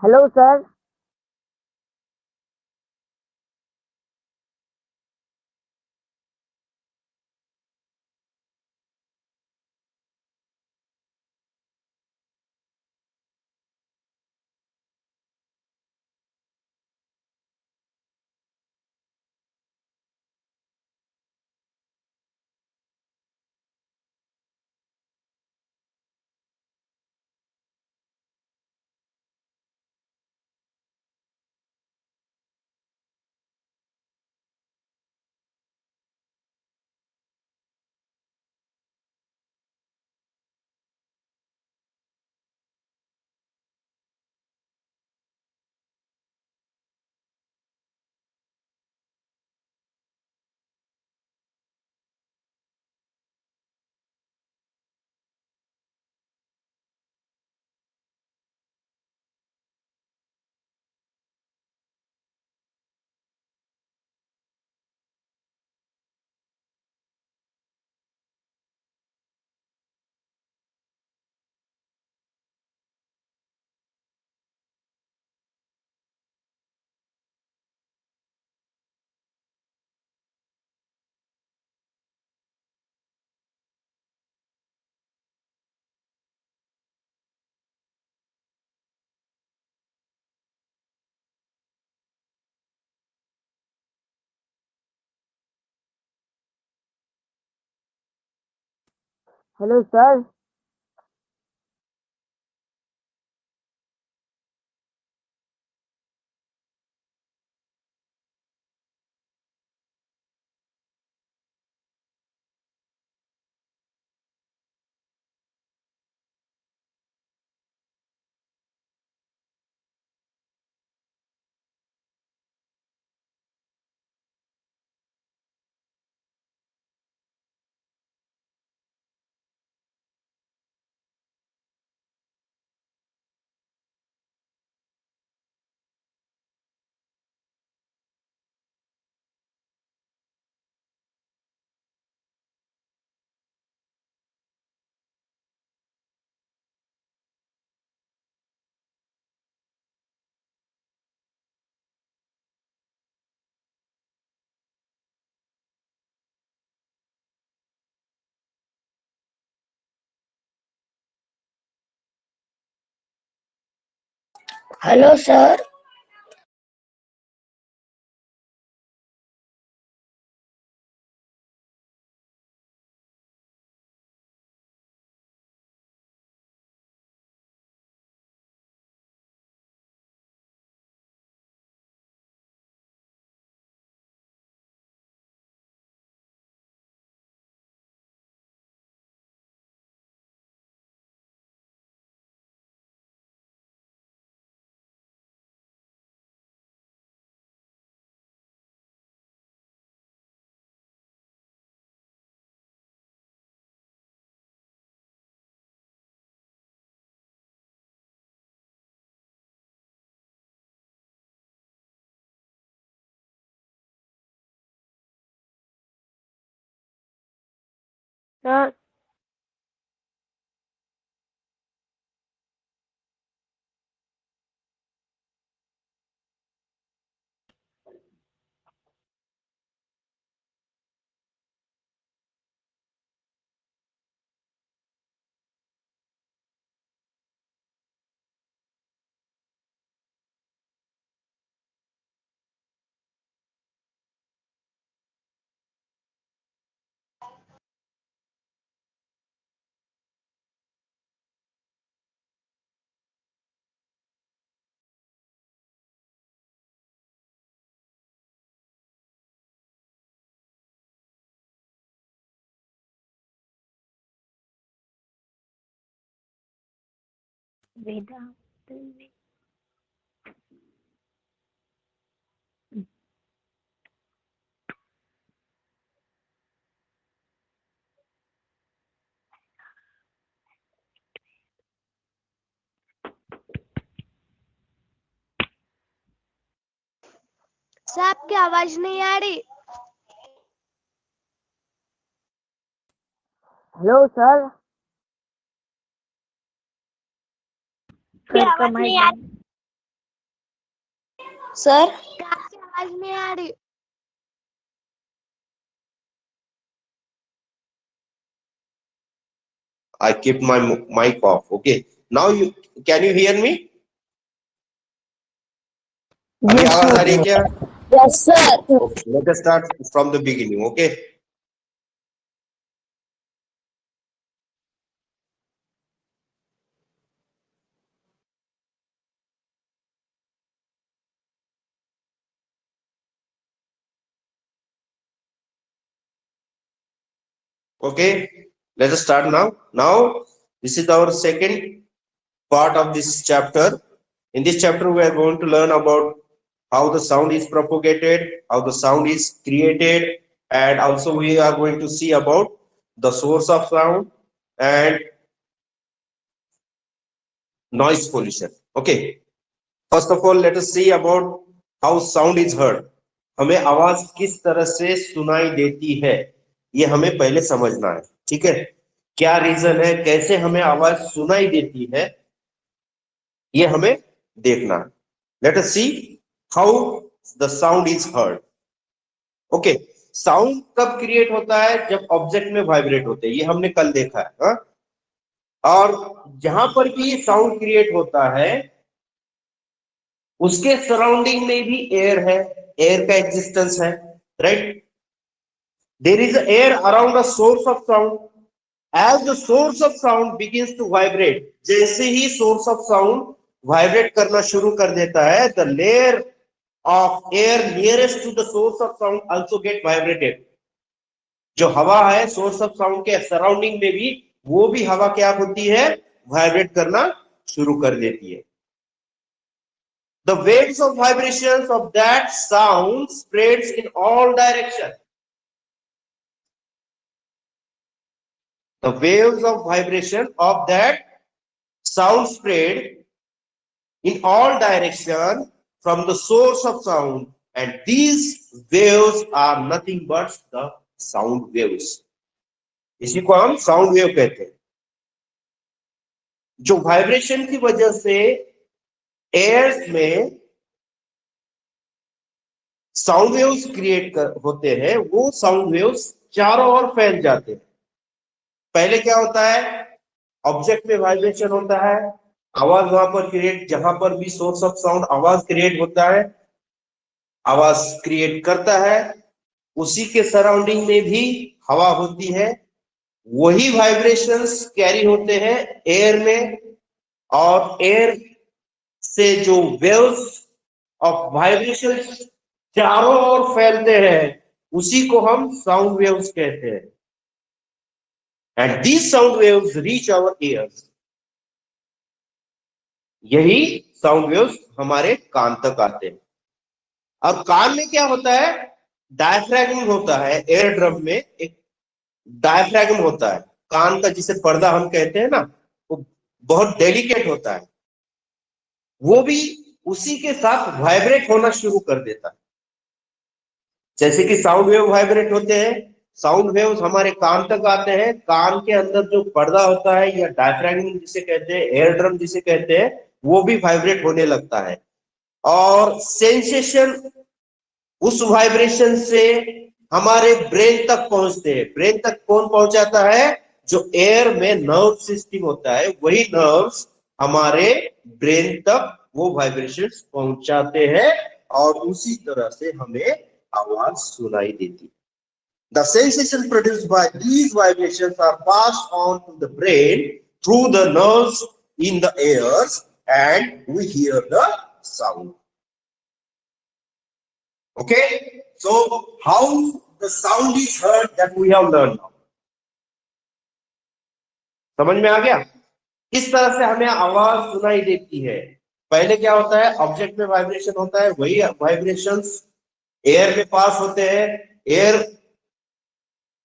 Hello sir. Hello sir. Hello sir. Sir Veda sir आपकी आवाज नहीं आ रही। Hello sir. आपकी आवाज नहीं आ रही। सर आपकी आवाज नहीं आ रही। I keep my mic off. Okay. Now can you hear me? अभी Yes, आवाज आ sir. रही है क्या? Yes sir. Okay, let us start from the beginning. Okay. Okay. Let us start now. Now this is our second part of this chapter. In this chapter, we are going to learn about how the sound is propagated, how the sound is created, and also we are going to see about the source of sound and noise pollution. Okay. First of all, let us see about how sound is heard. हमें आवाज किस तरह से सुनाई देती है, ये हमें पहले समझना है। ठीक है, क्या रीजन है, कैसे हमें आवाज सुनाई देती है, ये हमें देखना है। Let us see how the sound is heard. Okay, sound कब क्रिएट होता है? जब ऑब्जेक्ट में वाइब्रेट होते हैं, ये हमने कल देखा है। हा? और जहां पर भी साउंड क्रिएट होता है उसके सराउंडिंग में भी एयर है, एयर का एग्जिस्टेंस है, right? There is air around the source of sound. As the source of sound begins to vibrate, जैसे ही सोर्स ऑफ साउंड वाइब्रेट करना शुरू कर देता है, the layer of air nearest to the source of sound also get vibrated. जो हवा है सोर्स ऑफ साउंड के सराउंडिंग में भी, वो भी हवा क्या होती है? वाइब्रेट करना शुरू कर देती है। The waves of vibrations of that sound spreads in all directions. The waves of vibration of that sound spread in all directions from the source of sound, and these waves are nothing but the sound waves. इसी को हम sound wave कहते हैं। जो vibration की वजह से air में साउंड वेव्स क्रिएट होते हैं, वो साउंड वेव्स चारों ओर फैल जाते हैं। पहले क्या होता है? ऑब्जेक्ट में वाइब्रेशन होता है, आवाज वहां पर क्रिएट, जहां पर भी सोर्स ऑफ साउंड आवाज क्रिएट होता है, आवाज क्रिएट करता है, उसी के सराउंडिंग में भी हवा होती है, वही वाइब्रेशंस कैरी होते हैं एयर में, और एयर से जो वेव्स ऑफ वाइब्रेशंस चारों ओर फैलते हैं, उसी को हम साउंड वेव्स कहते हैं। And these sound waves reach our ears. यही साउंड वेव्स हमारे कान तक आते हैं। और कान में क्या होता है? डायफ्रैगम होता है। एयर ड्रम में एक डायफ्रैगम होता है, कान का जिसे पर्दा हम कहते हैं ना, वो बहुत डेलिकेट होता है, वो भी उसी के साथ वाइब्रेट होना शुरू कर देता है। जैसे कि साउंड वेव वाइब्रेट होते हैं, साउंड वेव्स हमारे कान तक आते हैं, कान के अंदर जो पर्दा होता है या डायफ्रैगम जिसे कहते हैं, एयर ड्रम जिसे कहते हैं, वो भी वाइब्रेट होने लगता है। और सेंसेशन उस वाइब्रेशन से हमारे ब्रेन तक पहुंचते हैं। ब्रेन तक कौन पहुंचाता है? जो एयर में नर्व सिस्टम होता है, वही नर्व्स हमारे ब्रेन तक वो वाइब्रेशंस पहुंचाते हैं, और उसी तरह से हमें आवाज सुनाई देती है। The sensations produced by these vibrations are passed on to the brain through the nerves in the ears, and we hear the sound. Okay, so how the sound is heard, that we have learned now. समझ में आ गया किस तरह से हमें आवाज सुनाई देती है? पहले क्या होता है? ऑब्जेक्ट में वाइब्रेशन होता है, वही वाइब्रेशंस एयर में पास होते हैं, एयर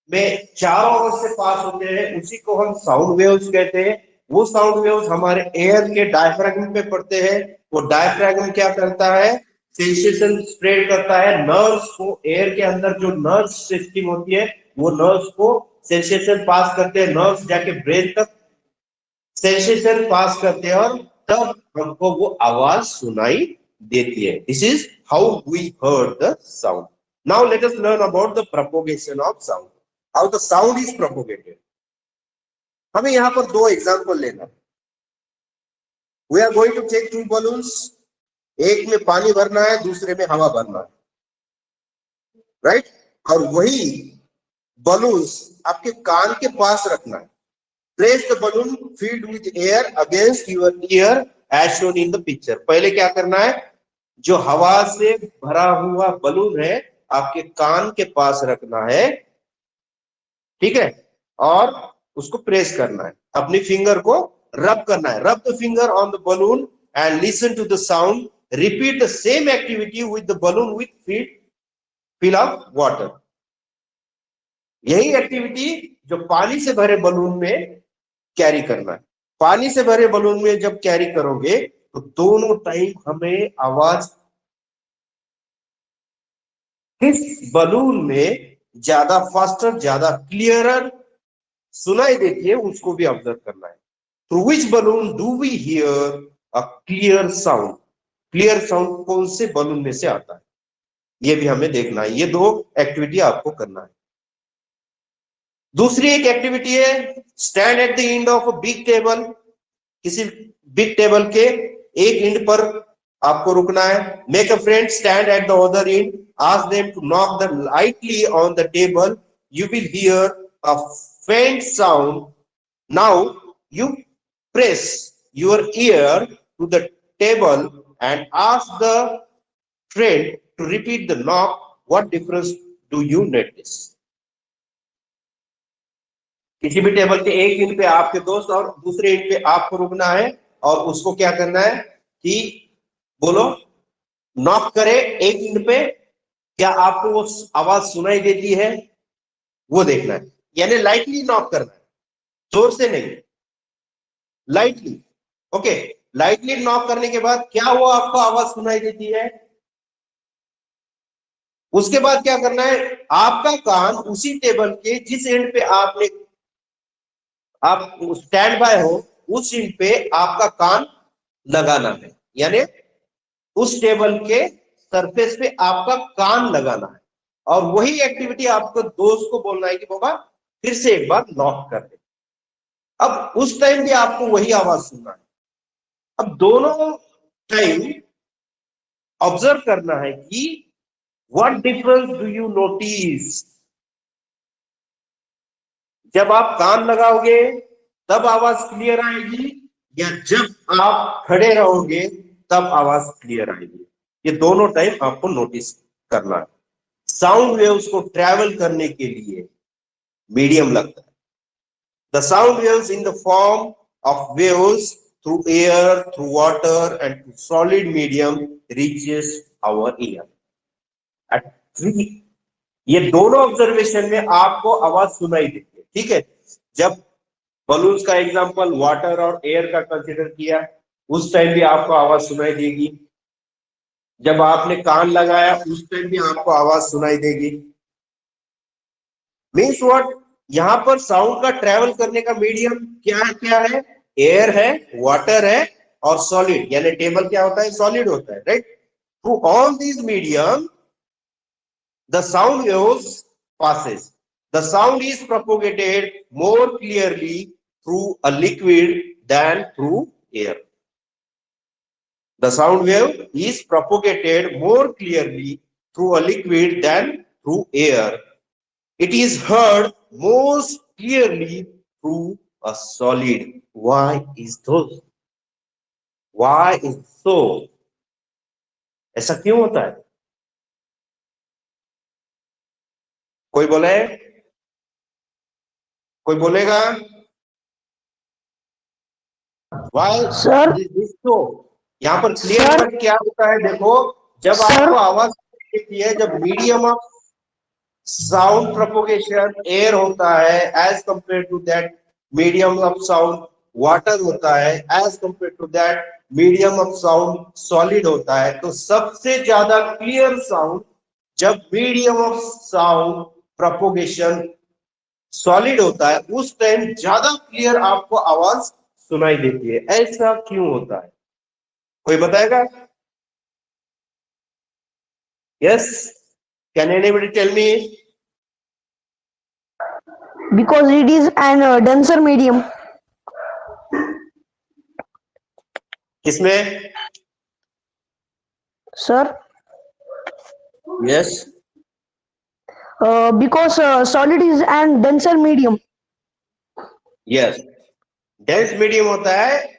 में चारों ओर से पास होते हैं, उसी को हम साउंड वेव्स कहते हैं। वो साउंड वेव्स हमारे एयर के डायफ्रैगम पे पड़ते हैं। वो डायफ्रैगम क्या करता है? सेंसेशन स्प्रेड करता है नर्व्स को। एयर के अंदर जो नर्व सिस्टम होती है, वो नर्व्स को सेंसेशन पास करते हैं, नर्व्स जाके ब्रेन तक सेंसेशन पास करते हैं, और तब हमको वो आवाज सुनाई देती है। This is how we heard the sound. Now let us learn about the propagation of sound. How the sound is propagated. हमें यहाँ पर दो एग्जाम्पल लेना है. We are going to take two balloons. एक में पानी भरना है, दूसरे में हवा भरना है, राइट? और वही बलून्स आपके कान के पास रखना है. Place the balloon filled with air against your ear as shown in the picture. पहले क्या करना है, जो हवा से भरा हुआ बलून है आपके कान के पास रखना है, ठीक है, और उसको प्रेस करना है, अपनी फिंगर को रब करना है. Rub the finger on the balloon and listen to the sound. Repeat the same activity with the balloon with fill of water. यही एक्टिविटी जो पानी से भरे बलून में कैरी करना है. पानी से भरे बलून में जब कैरी करोगे तो दोनों टाइम हमें आवाज किस बलून में ज्यादा फास्टर, ज्यादा क्लियरर सुनाई देती है उसको भी ऑब्जर्व करना है. Through which balloon do we hear a clear sound. Clear sound कौन से बलून में से आता है, ये भी हमें देखना है. ये दो एक्टिविटी आपको करना है. दूसरी एक एक्टिविटी है, stand at the end of a big table. किसी बिग टेबल के एक एंड पर आपको रुकना है. Make a friend stand at the other end. Ask them to knock the lightly on the table. You will hear a faint sound. Now you press your ear to the table and ask the friend to repeat the knock. What difference do you notice. किसी भी table के एक and पे आपके दोस्त और दूसरे and पे आपको रुकना है और उसको क्या करना है कि बोलो, नॉक करे एक एंड पे. क्या आपको वो आवाज सुनाई देती है वो देखना है. यानी लाइटली नॉक करना है, जोर से नहीं, लाइटली. ओके, लाइटली नॉक करने के बाद क्या वो आपको आवाज सुनाई देती है. उसके बाद क्या करना है, आपका कान उसी टेबल के जिस एंड पे आप स्टैंड बाय हो उस एंड पे आपका कान लगाना है. यानी उस टेबल के सरफेस पे आपका कान लगाना है. और वही एक्टिविटी आपको दोस्त को बोलना है कि बाबा फिर से एक बार नॉक कर दे. अब उस टाइम भी आपको वही आवाज सुनना है. अब दोनों टाइम ऑब्जर्व करना है कि what difference do you notice. जब आप कान लगाओगे तब आवाज क्लियर आएगी, या जब आप खड़े रहोगे तब आवाज क्लियर आएगी. ये दोनों टाइम आपको नोटिस करना है. साउंड वेव्स को ट्रैवल करने के लिए मीडियम लगता है. The sound waves in the form of waves through air, through water and through solid medium reaches our ear. ये दोनों ऑब्जर्वेशन में आपको आवाज सुनाई देती है. ठीक है, जब बलून्स का एग्जांपल वाटर और एयर का कंसीडर किया उस टाइम भी आपको आवाज सुनाई देगी. जब आपने कान लगाया उस टाइम भी आपको आवाज सुनाई देगी. मीन्स व्हाट, यहां पर साउंड का ट्रेवल करने का मीडियम क्या है, एयर है, वाटर है और सॉलिड. यानी टेबल क्या होता है, सॉलिड होता है, right. Through all these medium the sound waves passes. The sound is propagated more clearly through a liquid than through air. The sound wave is propagated more clearly through a liquid than through air. It is heard most clearly through a solid. Why is those? Why is so? ऐसा क्यों होता है? कोई बोले, कोई बोलेगा? Why sir तो यहाँ पर क्लियर कट क्या होता है, देखो जब आपको आवाज देती है, जब medium of sound propagation air होता है as compare to that medium of sound water होता है, as compare to that medium of sound solid होता है. तो सबसे ज्यादा क्लियर साउंड जब medium of sound propagation solid होता है उस टाइम ज्यादा क्लियर आपको आवाज सुनाई देती है. ऐसा क्यों होता है, कोई बताएगा? Yes, can anybody tell me? Because it is an denser medium. किसमें? Sir, Yes, because solid is an denser medium. yes, dense medium होता है।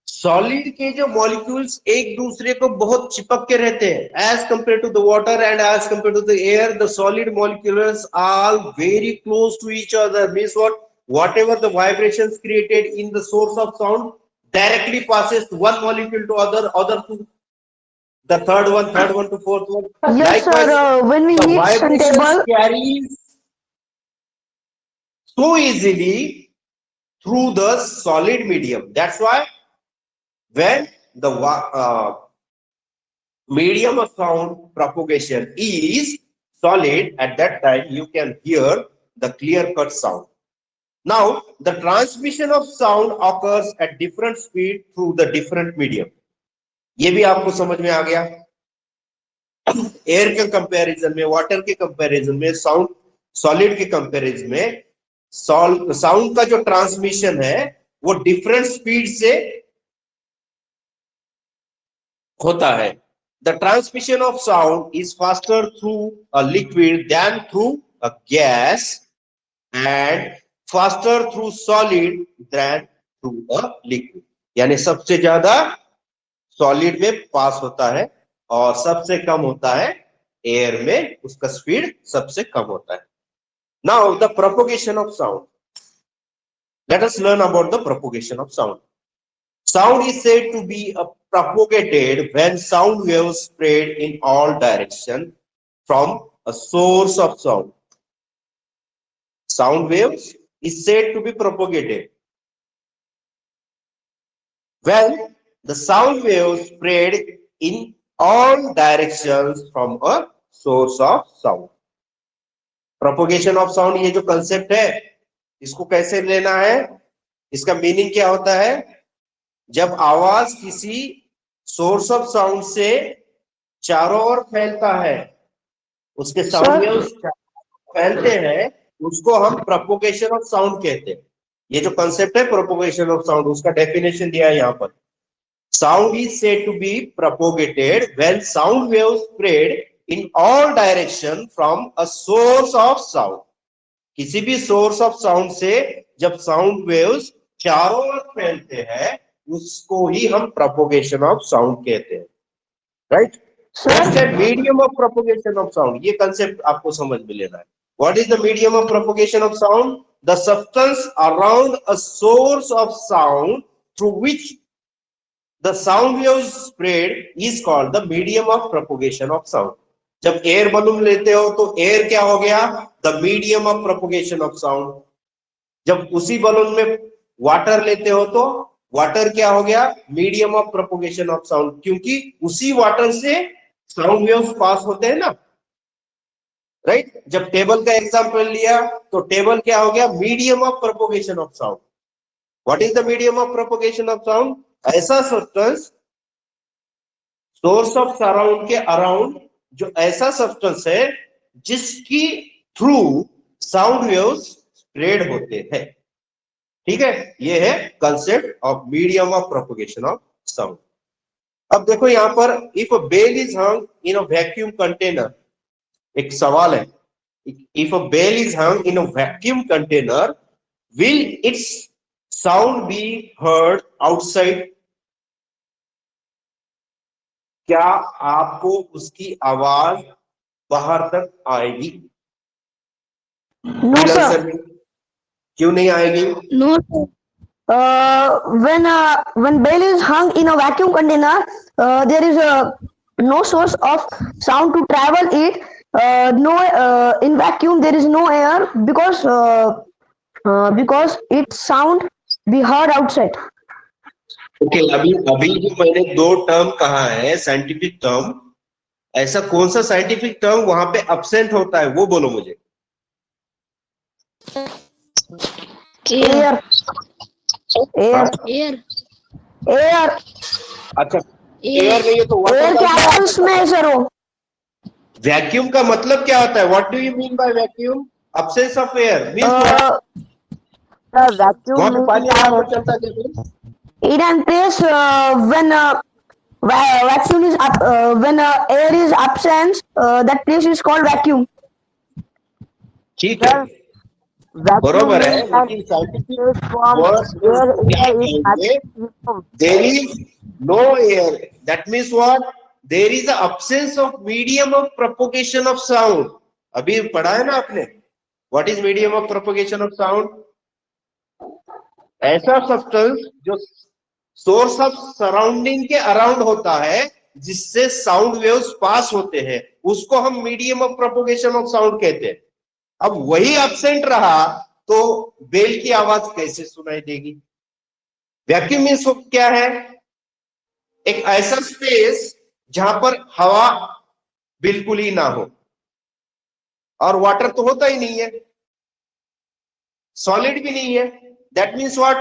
सॉलिड के जो मॉलिक्यूल्स एक दूसरे को बहुत चिपक के रहते हैं, as compare to the water and as compare to the air, the solid molecules are very close to each other. Means whatever the vibrations created in the source of sound directly passes one molecule to other to the third one to fourth one. Yes, Likewise, sir. When we the heat vibrations table, carries so easily through the solid medium. That's why when the medium of sound propagation is solid, at that time you can hear the clear cut sound. Now, the transmission of sound occurs at different speed through the different medium. ये भी आपको समझ में आ गया। Air के comparison में, water के comparison में, साउंड सॉलिड के कंपैरिजन में साउंड का जो ट्रांसमिशन है वो डिफरेंट स्पीड से होता है। The transmission of sound is faster through a liquid than through a gas and faster through solid than through a liquid. यानी सबसे ज्यादा सॉलिड में पास होता है और सबसे कम होता है एयर में, उसका स्पीड सबसे कम होता है। Now the propagation of sound, let us learn about the propagation of sound. Sound is said to be propagated when sound waves spread in all directions from a source of sound. Sound waves is said to be propagated when the sound waves spread in all directions from a source of sound. Propagation of sound, ये जो concept है इसको कैसे लेना है, इसका meaning क्या होता है? जब आवाज किसी सोर्स ऑफ साउंड से चारों ओर फैलता है, उसके साउंड वेव्स फैलते हैं, उसको हम प्रोपोगेशन ऑफ साउंड कहते हैं। ये जो कंसेप्ट है प्रोपोगेशन ऑफ साउंड, उसका डेफिनेशन दिया है यहाँ पर। Sound is said to be propagated when sound waves spread in all direction from a source of sound. किसी भी सोर्स ऑफ साउंड से जब साउंड वेव्स चारों ओर फैलते हैं उसको ही हम प्रोपोगेशन ऑफ साउंड कहते हैं, राइट? नेक्स्ट है medium of propagation of sound. ये कंसेप्ट आपको समझ में लेना है। What is the medium of propagation of sound? The substance around a source of sound through which the sound waves spread is called the medium of propagation of sound. जब air balloon लेते हो तो air क्या हो गया? The medium of propagation of sound. जब उसी balloon में वाटर लेते हो तो वाटर क्या हो गया? Medium of propagation of sound, क्योंकि उसी वाटर से साउंड वेव्स पास होते हैं ना, राइट? जब टेबल का एग्जांपल लिया तो टेबल क्या हो गया? Medium of propagation of sound. What is the medium of propagation of sound? ऐसा सब्सटेंस सोर्स ऑफ साउंड के अराउंड, जो ऐसा सब्सटेंस है जिसकी थ्रू साउंड वेव्स स्प्रेड होते हैं। ठीक है, ये है concept of medium of propagation of sound. अब देखो यहां पर, if a bell is hung in a vacuum container, एक सवाल है, if a bell is hung in a vacuum container will its sound be heard outside? क्या आपको उसकी आवाज बाहर तक आएगी? no sir. क्यों नहीं आएगी? No, sir. When bell is hung in a vacuum container, there is no source of sound to travel it. In vacuum there is no air because its sound be heard outside. Okay, अभी जो मैंने दो term कहा है scientific term, ऐसा कौन सा scientific term वहां पे अब्सेंट होता है वो बोलो मुझे। Air. अच्छा, एयर नहीं है तो एयर वाटर क्या है उसमें सर? वो वैक्यूम का मतलब क्या होता है? What do you mean by vacuum? Absence of air means Uh, Sir, vacuum वहां पे means पानी क्या है? बराबर चलता है। in and place when vacuum is up, when air is absent, that place is called vacuum. ठीक है, Sir, vacuum बरोबर है, means an लेकिन साइंटिफिक space form वर्ड्स में where उसको क्या air is कहेंगे? vacuum. There is no air. That means what? There is the absence of medium of propagation of sound. अभी पढ़ा है ना आपने? What is medium of propagation of sound? ऐसा सब्सटेंस जो सोर्स ऑफ सराउंडिंग के around होता है, जिससे साउंड वेव्स पास होते हैं, उसको हम medium of propagation of sound कहते हैं। अब वही एब्सेंट रहा तो बेल की आवाज कैसे सुनाई देगी? वैक्यूम मींस क्या है? एक ऐसा स्पेस जहां पर हवा बिल्कुल ही ना हो, और वाटर तो होता ही नहीं है, सॉलिड भी नहीं है। That means what?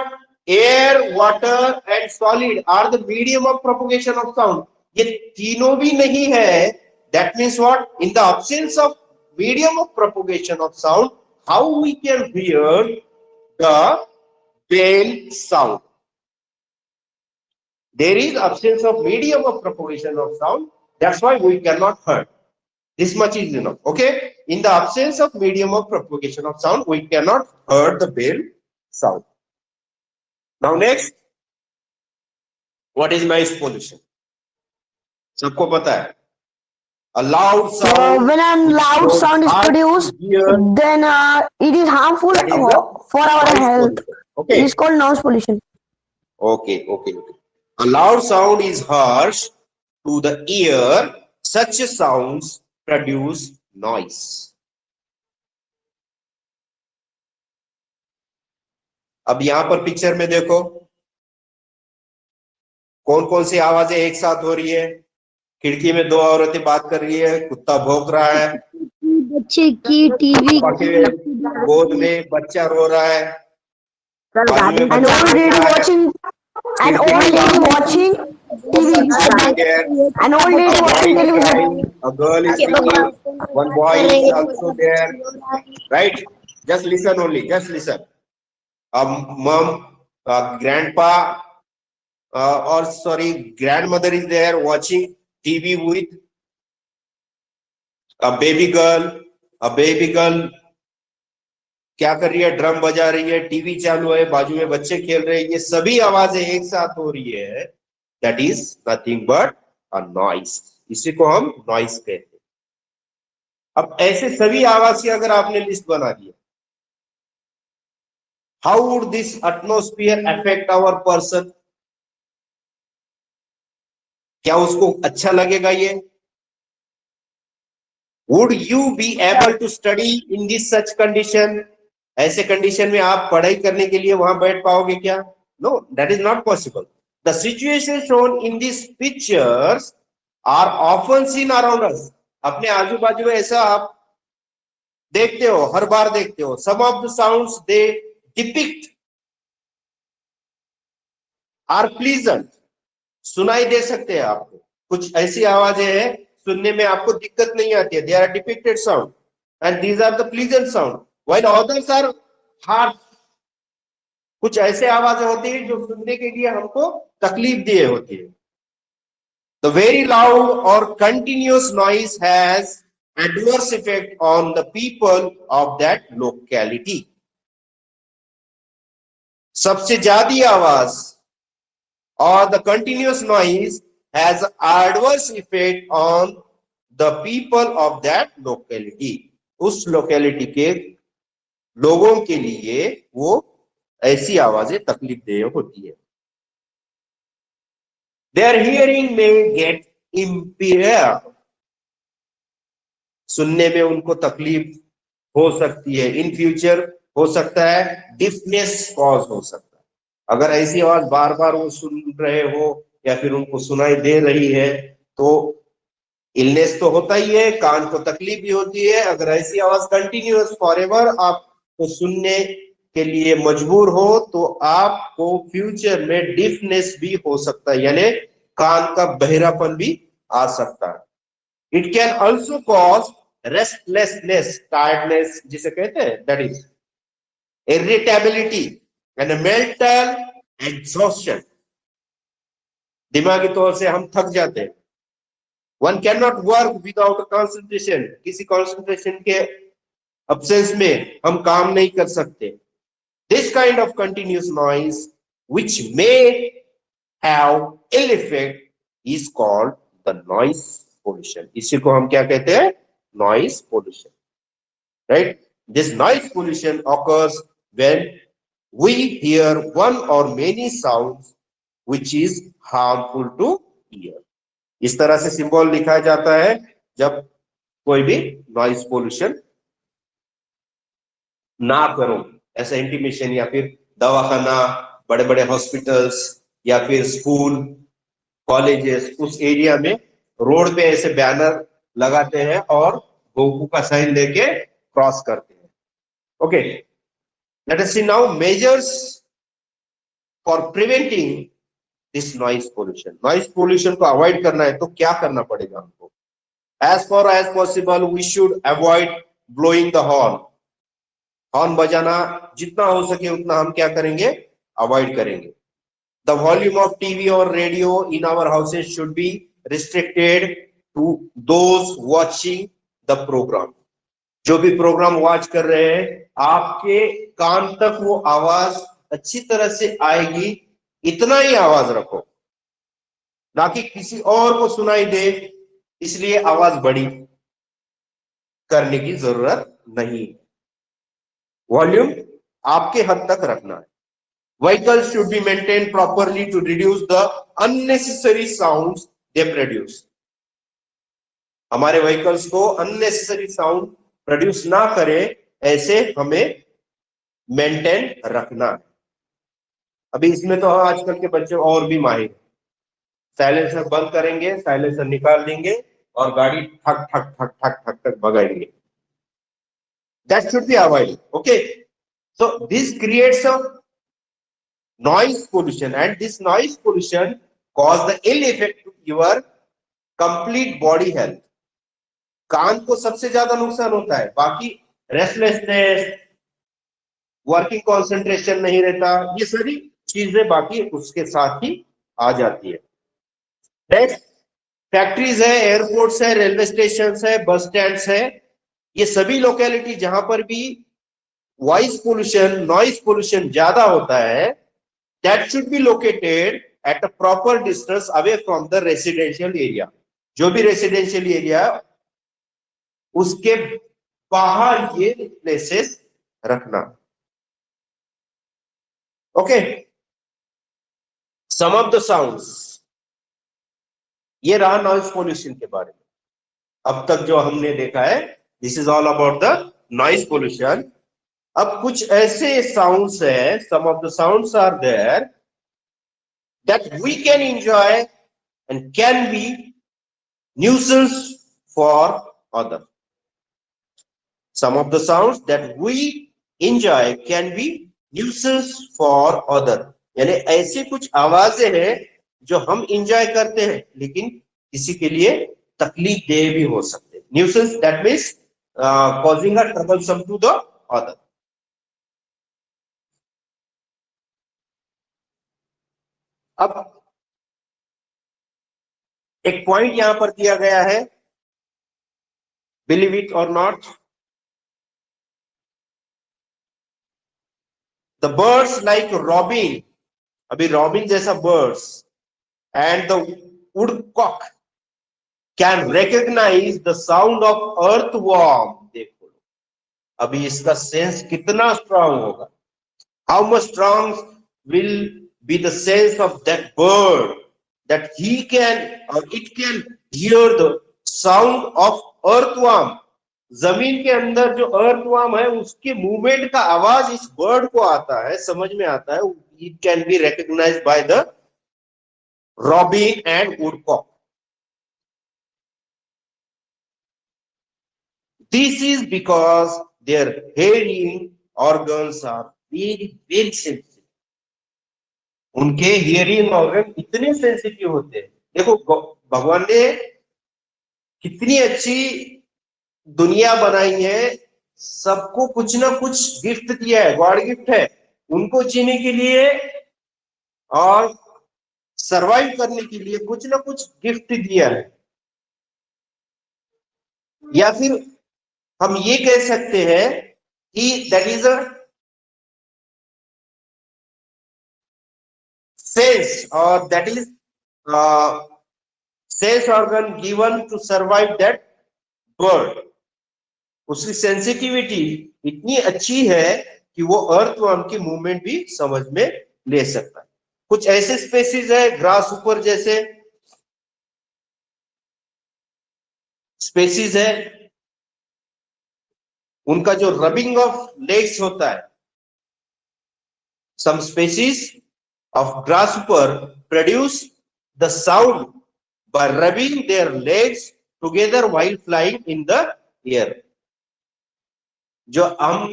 Air, water and solid are the medium of propagation of sound. ये तीनों भी नहीं है। That means what? In the absence of medium of propagation of sound, how we can hear the bell sound? There is absence of medium of propagation of sound. That's why we cannot hear. This much is enough. Okay. In the absence of medium of propagation of sound, we cannot hear the bell sound. Now next, what is noise pollution? सबको पता है. A loud sound. When a loud sound is produced, then it is harmful That is the for our noise health. pollution. Okay. It is called noise pollution. Okay. A loud sound is harsh to the ear. Such sounds produce noise. अब यहां पर picture में देखो, कौन कौन सी आवाजें एक साथ हो रही है? खिड़की में दो औरतें बात कर रही है, कुत्ता भौंक रहा है, बच्चे की टीवी गोद में बच्चा रो रहा है, Sir, बाजू में An बच्चा old रो lady रहा है, watching. An खिड़की old में lady बात watching TV. An old lady watching television. a girl is singing, one boy is also there, right? Just listen only, just listen. Mom, grandpa, or sorry, grandmother is there watching TV with a baby girl. A baby girl क्या कर रही है? Drum बजा रही है, TV चालू है, बाजू में बच्चे खेल रहे हैं। ये सभी आवाजें एक साथ हो रही है। That is nothing but a noise. इसी को हम नॉइस कहते हैं। अब ऐसे सभी आवाज की अगर आपने लिस्ट बना दिया, how would this atmosphere affect our person? क्या उसको अच्छा लगेगा ये? Would you be able to study in this such condition? ऐसे कंडीशन में आप पढ़ाई करने के लिए वहां बैठ पाओगे क्या? No, that is not possible. The situation shown in this pictures are often seen around us. अपने आजू बाजू में ऐसा आप देखते हो, हर बार देखते हो। Some of the sounds they depict are pleasant, सुनाई दे सकते हैं आपको। कुछ ऐसी आवाजें हैं सुनने में आपको दिक्कत नहीं आती है। They are depicted sound and these are the pleasant sound, while others are harsh. कुछ ऐसे आवाजें होती है जो सुनने के लिए हमको तकलीफ दिए होती है। द वेरी लाउड और continuous noise has adverse effect on the people of that locality. सबसे ज्यादा आवाज और the continuous noise has adverse effect on the people of that locality. उस locality के लोगों के लिए वो ऐसी आवाजें तकलीफदेह होती है। Their hearing may get impaired. सुनने में उनको तकलीफ हो सकती है। इन फ्यूचर हो सकता है डिफनेस कॉज हो सकता है। अगर ऐसी आवाज बार बार वो सुन रहे हो या फिर उनको सुनाई दे रही है तो इलनेस तो होता ही है, कान को तकलीफ भी होती है। अगर ऐसी आवाज कंटिन्यूअस फॉरएवर आपको सुनने के लिए मजबूर हो तो आपको फ्यूचर में डिफनेस भी हो सकता है, यानी कान का बहरापन भी आ सकता है। It can also cause restlessness, tiredness जिसे कहते हैं, that is irritability and a mental exhaustion. दिमागी तौर से हम थक जाते हैं. One cannot work without a concentration. किसी concentration के absence में हम काम नहीं कर सकते. This kind of continuous noise, which may have ill effect, is called the noise pollution. इसी को हम क्या कहते हैं? Noise pollution. Right? This noise pollution occurs when we hear one or many sounds which is harmful to ear. इस तरह से symbol लिखा जाता है जब कोई भी नॉइज पोल्यूशन ना करो, ऐसा इंटीमेशन, या फिर दवाखाना, बड़े बड़े हॉस्पिटल्स या फिर स्कूल कॉलेजेस, उस एरिया में रोड पे ऐसे बैनर लगाते हैं और गोकू का साइन लेके क्रॉस करते हैं. Okay, let us see now measures for preventing this noise pollution. Noise pollution को अवॉइड करना है तो क्या करना पड़ेगा हमको? As far as possible we should avoid blowing the horn. Horn बजाना जितना हो सके उतना हम क्या करेंगे? अवॉइड करेंगे. द वॉल्यूम ऑफ टीवी और radio in our houses should be restricted to those watching the program. जो भी प्रोग्राम वॉच कर रहे हैं, आपके कान तक वो आवाज अच्छी तरह से आएगी, इतना ही आवाज रखो, ना कि किसी और को सुनाई दे इसलिए आवाज बड़ी करने की जरूरत नहीं. वॉल्यूम आपके हद तक रखना है. Vehicles should be maintained properly to reduce the unnecessary sounds they produce. हमारे व्हीकल्स को अननेसेसरी साउंड प्रोड्यूस ना करे, ऐसे हमें मेंटेन रखना है. अभी इसमें तो आजकल के बच्चे और भी माहिर, साइलेंसर बंद करेंगे, साइलेंसर निकाल देंगे और गाड़ी ठक ठक ठक ठक ठक ठक भगाएंगे. That should be avoided. Okay, so this creates a noise pollution, and this noise pollution cause the ill effect to your complete body health. कान को सबसे ज्यादा नुकसान होता है, बाकी रेस्टलेसनेस, वर्किंग कंसंट्रेशन नहीं रहता, ये सारी चीजें बाकी उसके साथ ही आ जाती है. नेक्स्ट, फैक्ट्रीज है, एयरपोर्ट्स है, रेलवे स्टेशन है, बस स्टैंड है, ये सभी लोकेलिटी जहां पर भी वॉइस पोल्यूशन, नॉइज पोल्यूशन ज्यादा होता है, that should be located at a proper distance away from the residential area. जो भी रेसिडेंशियल एरिया उसके बाहर ये प्लेसेस रखना. Okay, some of the sounds, ये रहा नॉइज पोल्यूशन के बारे में. अब तक जो हमने देखा है, this is all about the noise pollution. अब कुछ ऐसे साउंड्स है, some of the sounds are there that we can enjoy and can be nuisance for other. Some of the sounds that we enjoy can be nuisance for other. यानी ऐसी कुछ आवाजें हैं जो हम इंजॉय करते हैं लेकिन किसी के लिए तकलीफ दे भी हो सकते हैं. Nuisance, that means causing a troublesome to the other. अब एक पॉइंट यहां पर दिया गया है, बिलीव इट और not, the birds like robin, अभी robin जैसा birds and the woodcock can recognize the sound of earthworm. देखो अभी इसका सेंस कितना स्ट्रांग होगा. How much strong will be the sense of that bird that he can or it can hear the sound of earthworm. जमीन के अंदर जो earthworm है उसके मूवमेंट का आवाज इस बर्ड को आता है, समझ में आता है. It can be recognized by the robin and woodcock. This is because their hearing organs are very very sensitive. उनके हियरिंग ऑर्गन इतने सेंसिटिव होते हैं. देखो भगवान ने कितनी अच्छी दुनिया बनाई है, सबको कुछ ना कुछ गिफ्ट दिया है, गॉड गिफ्ट है उनको जीने के लिए और सरवाइव करने के लिए कुछ ना कुछ गिफ्ट दिया है। या फिर हम ये कह सकते हैं कि दैट इज अ सेंस और that is sense organ given to survive that bird. उसकी सेंसिटिविटी इतनी अच्छी है कि वो अर्थवर्म की मूवमेंट भी समझ में ले सकता है। कुछ ऐसे स्पेसीज है ग्रास ऊपर जैसे स्पेसीज है, उनका जो रबिंग ऑफ लेग्स होता है, some species of grasshopper produce the sound by rubbing their legs together while flying in the air. जो हम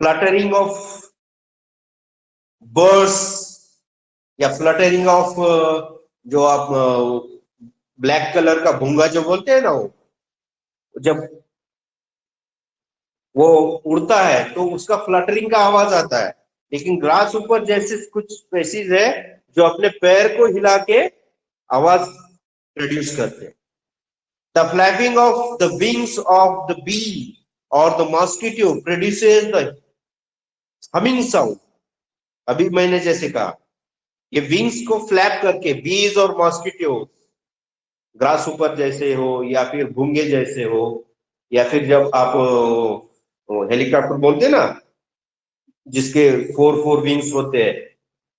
फ्लटरिंग ऑफ बर्ड्स या फ्लटरिंग ऑफ जो आप ब्लैक कलर का भूंगा जो बोलते हैं ना, वो जब वो उड़ता है तो उसका फ्लटरिंग का आवाज आता है। लेकिन ग्रास ऊपर जैसे कुछ स्पेसीज है जो अपने पैर को हिला के आवाज प्रोड्यूस करते हैं। The flapping of the wings of the bee और the mosquito produces the humming sound. अभी मैंने जैसे कहा ये विंग्स को फ्लैप करके बीज और मॉस्किटो ग्रास ऊपर जैसे हो या फिर भूंगे जैसे हो या फिर जब आप हेलीकॉप्टर बोलते हैं ना जिसके 4 विंग्स होते हैं,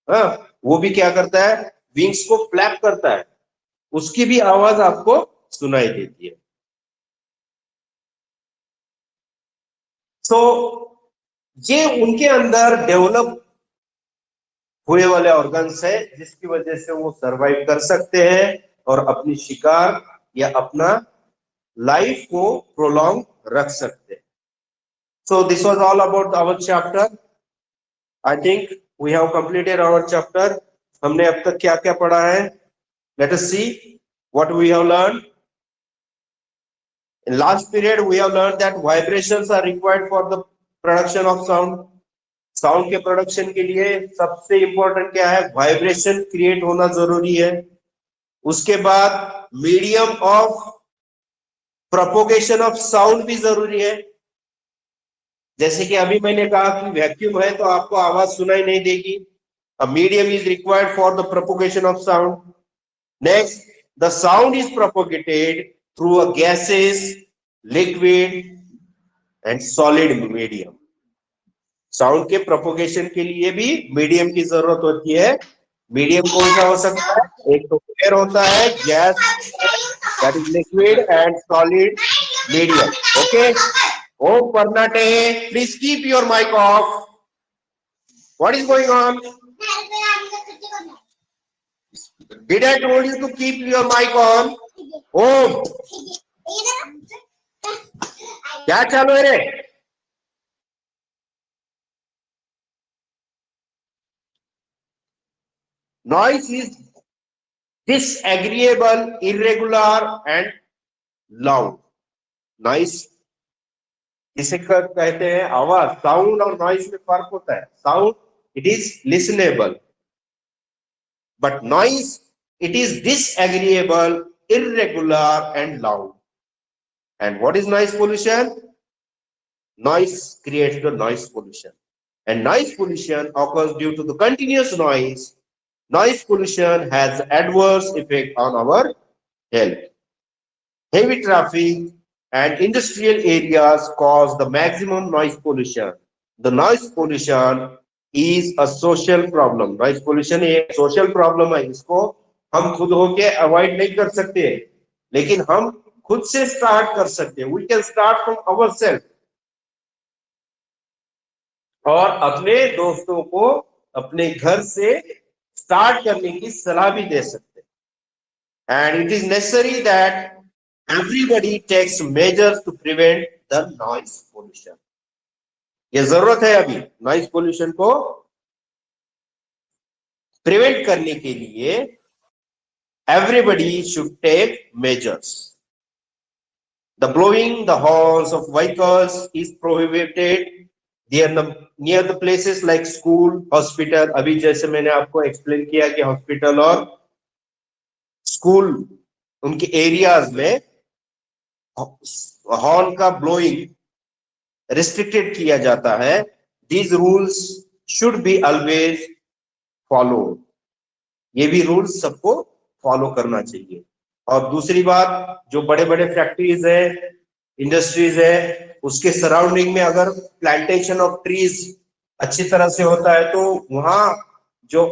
हाँ, वो भी क्या करता है, विंग्स को फ्लैप करता है, उसकी भी आवाज आपको सुनाई देती है। सो ये उनके अंदर डेवलप हुए वाले ऑर्गन्स है जिसकी वजह से वो सरवाइव कर सकते हैं और अपनी शिकार या अपना लाइफ को प्रोलॉन्ग रख सकते हैं। So this was all about our chapter. I think we have completed our chapter. हमने अब तक क्या क्या पढ़ा है? Let us see what we have learned. In last period we have learned that vibrations are required for the production of sound. Sound के production के लिए सबसे इंपॉर्टेंट क्या है? वाइब्रेशन क्रिएट होना जरूरी है। उसके बाद medium of propagation of sound भी जरूरी है। जैसे कि अभी मैंने कहा कि वैक्यूम है तो आपको आवाज सुनाई नहीं देगी। A medium is required for the propagation of sound. Next, the sound is propagated through a gaseous, liquid and solid medium. Sound के प्रोपोगेशन के लिए भी मीडियम की जरूरत होती है। मीडियम कौन सा हो सकता है? एक तो एयर होता है, gas, that is liquid, and solid medium. Okay, ओ परनाटे, please keep your mic off. What is going on? Did I told you to keep your mic on? Oh, क्या चालू है रे? Noise is disagreeable, irregular and loud. Noise जिसे कहते हैं आवाज। साउंड और नॉइज में फर्क होता है। Sound it is listenable, but noise it is disagreeable, irregular and loud. And what is noise pollution? Noise creates the noise pollution, and noise pollution occurs due to the continuous noise. Noise pollution has adverse effect on our health. Heavy traffic and industrial areas cause the maximum noise pollution. The noise pollution is a social problem. Noise pollution एक social problem है। इसको हम खुद होके avoid नहीं कर सकते, लेकिन हम खुद से स्टार्ट कर सकते हैं। We can start from ourselves और अपने दोस्तों को अपने घर से स्टार्ट करने की सलाह भी दे सकते हैं। And it is necessary that everybody takes measures to prevent the noise pollution. ये जरूरत है अभी नॉइज पोल्यूशन को प्रिवेंट करने के लिए। Everybody should take measures. The blowing the horns of vehicles is prohibited near the places like school, hospital. अभी जैसे मैंने आपको एक्सप्लेन किया कि हॉस्पिटल और स्कूल उनके एरियाज में हॉर्न का ब्लोइंग रिस्ट्रिक्टेड किया जाता है. These rules should be always followed. ये भी रूल्स सबको फॉलो करना चाहिए. और दूसरी बात, जो बड़े बड़े फैक्ट्रीज है, इंडस्ट्रीज है, उसके सराउंडिंग में अगर प्लांटेशन ऑफ ट्रीज अच्छी तरह से होता है तो वहां जो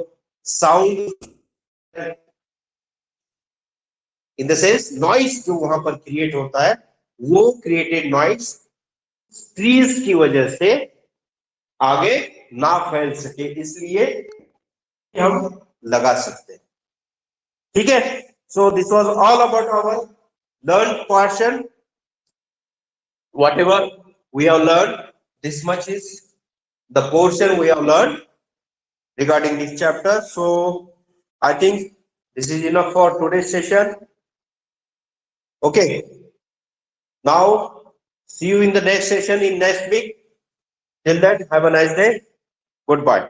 sound in the sense noise जो वहां पर क्रिएट होता है, वो क्रिएटेड नॉइस ट्रीज की वजह से आगे ना फैल सके, इसलिए हम लगा सकते हैं. ठीक है. So this was all about our learned portion. Whatever we have learned, this much is the portion we have learned regarding this chapter. So I think this is enough for today's session. Okay. Now see you in the next session in next week. Till then, have a nice day. Goodbye.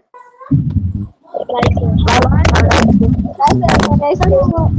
Bye.